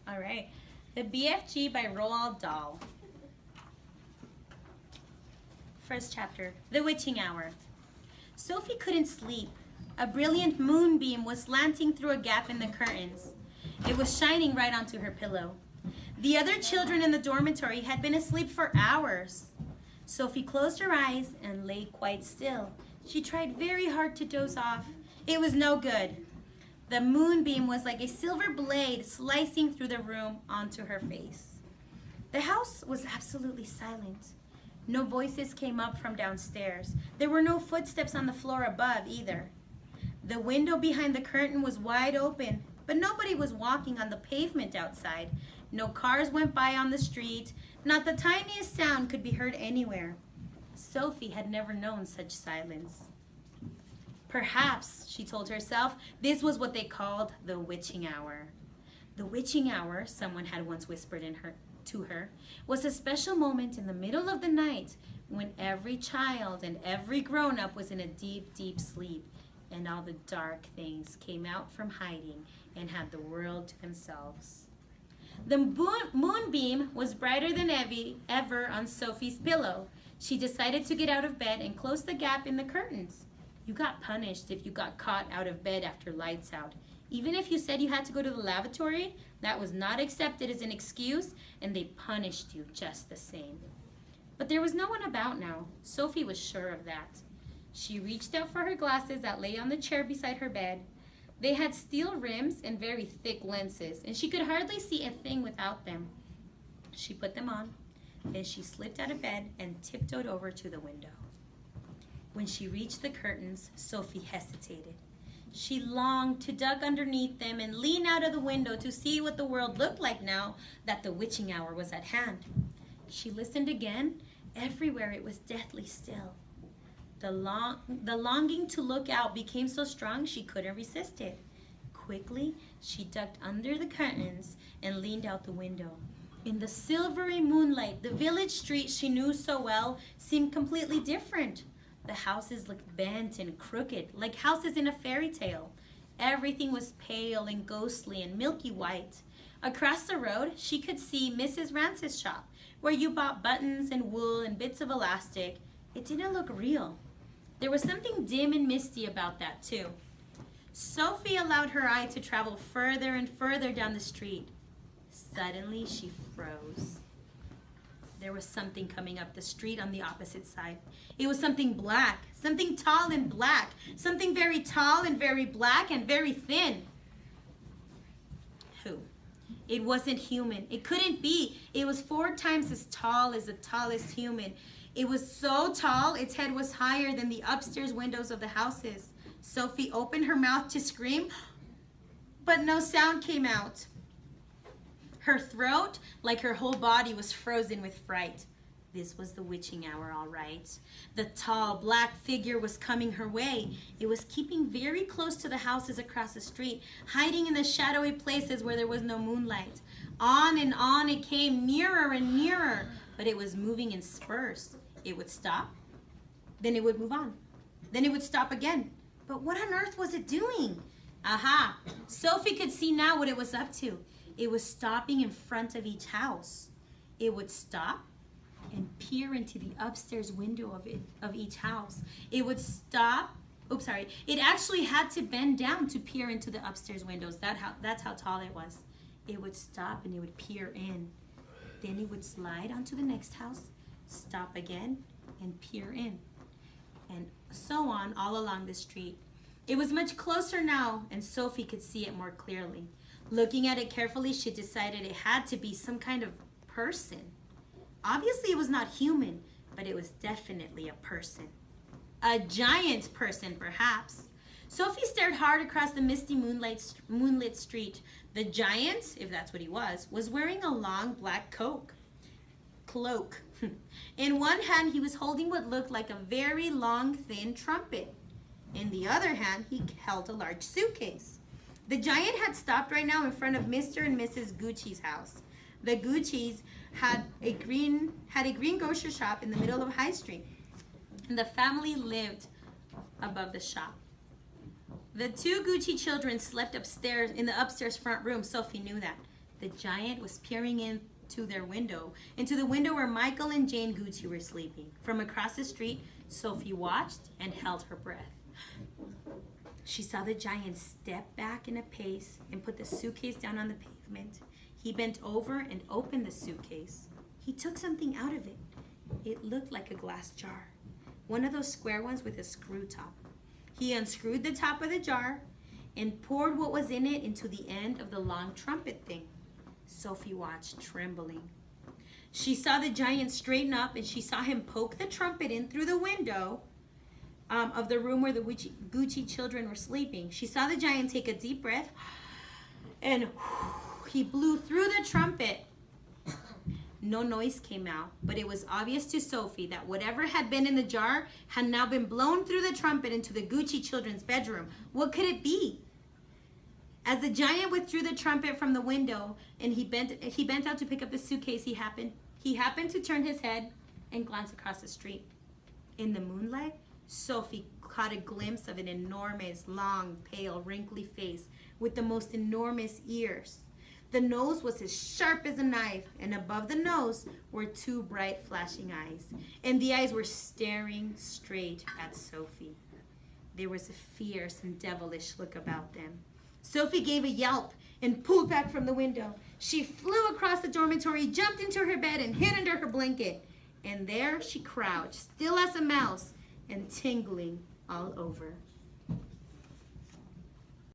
All right. The BFG by Roald Dahl. First chapter, The Witching Hour. Sophie couldn't sleep. A brilliant moonbeam was slanting through a gap in the curtains. It was shining right onto her pillow. The other children in the dormitory had been asleep for hours. Sophie closed her eyes and lay quite still. She tried very hard to doze off. It was no good. The moonbeam was like a silver blade slicing through the room onto her face. The house was absolutely silent. No voices came up from downstairs. There were no footsteps on the floor above either. The window behind the curtain was wide open, but nobody was walking on the pavement outside. No cars went by on the street. Not the tiniest sound could be heard anywhere. Sophie had never known such silence. Perhaps, she told herself, this was what they called the witching hour. The witching hour, someone had once whispered to her, was a special moment in the middle of the night when every child and every grown-up was in a deep, deep sleep, and all the dark things came out from hiding and had the world to themselves. The moonbeam was brighter than ever on Sophie's pillow. She decided to get out of bed and close the gap in the curtains. You got punished if you got caught out of bed after lights out. Even if you said you had to go to the lavatory, that was not accepted as an excuse, and they punished you just the same. But there was no one about now. Sophie was sure of that. She reached out for her glasses that lay on the chair beside her bed. They had steel rims and very thick lenses, and she could hardly see a thing without them. She put them on, then she slipped out of bed and tiptoed over to the window. When she reached the curtains, Sophie hesitated. She longed to duck underneath them and lean out of the window to see what the world looked like now that the witching hour was at hand. She listened again. Everywhere it was deathly still. The longing to look out became so strong she couldn't resist it. Quickly, she ducked under the curtains and leaned out the window. In the silvery moonlight, the village street she knew so well seemed completely different. The houses looked bent and crooked, like houses in a fairy tale. Everything was pale and ghostly and milky white. Across the road, she could see Mrs. Rance's shop, where you bought buttons and wool and bits of elastic. It didn't look real. There was something dim and misty about that, too. Sophie allowed her eye to travel further and further down the street. Suddenly, she froze. There was something coming up the street on the opposite side. It was something black, something tall and black, something very tall and very black and very thin. Who? It wasn't human. It couldn't be. It was 4 times as tall as the tallest human. It was so tall, its head was higher than the upstairs windows of the houses. Sophie opened her mouth to scream, but no sound came out. Her throat, like her whole body, was frozen with fright. This was the witching hour, all right. The tall, black figure was coming her way. It was keeping very close to the houses across the street, hiding in the shadowy places where there was no moonlight. On and on it came, nearer and nearer, but it was moving in spurts. It would stop, then it would move on. Then it would stop again. But what on earth was it doing? Aha! Sophie could see now what it was up to. It was stopping in front of each house. It would stop and peer into the upstairs window of each house. It would stop. It actually had to bend down to peer into the upstairs windows. That's how tall it was. It would stop and it would peer in. Then it would slide onto the next house, stop again, and peer in. And so on all along the street. It was much closer now, and Sophie could see it more clearly. Looking at it carefully, she decided it had to be some kind of person. Obviously, it was not human, but it was definitely a person. A giant person, perhaps. Sophie stared hard across the misty moonlit street. The giant, if that's what he was wearing a long black cloak. In one hand, he was holding what looked like a very long, thin trumpet. In the other hand, he held a large suitcase. The giant had stopped right now in front of Mr. and Mrs. Gucci's house. The Gucci's had a green grocery shop in the middle of High Street, and the family lived above the shop. The 2 Gucci children slept upstairs in the upstairs front room. Sophie knew that. The giant was peering into their window, into the window where Michael and Jane Gucci were sleeping. From across the street, Sophie watched and held her breath. She saw the giant step back in a pace and put the suitcase down on the pavement. He bent over and opened the suitcase. He took something out of it. It looked like a glass jar, one of those square ones with a screw top. He unscrewed the top of the jar and poured what was in it into the end of the long trumpet thing. Sophie watched, trembling. She saw the giant straighten up, and she saw him poke the trumpet in through the window of the room where the Gucci children were sleeping. She saw the giant take a deep breath, and he blew through the trumpet. No noise came out, but it was obvious to Sophie that whatever had been in the jar had now been blown through the trumpet into the Gucci children's bedroom. What could it be? As the giant withdrew the trumpet from the window and he bent out to pick up the suitcase, he happened to turn his head and glance across the street. In the moonlight, Sophie caught a glimpse of an enormous, long, pale, wrinkly face with the most enormous ears. The nose was as sharp as a knife, and above the nose were two bright flashing eyes, and the eyes were staring straight at Sophie. There was a fierce and devilish look about them. Sophie gave a yelp and pulled back from the window. She flew across the dormitory, jumped into her bed, and hid under her blanket. And there she crouched, still as a mouse, and tingling all over.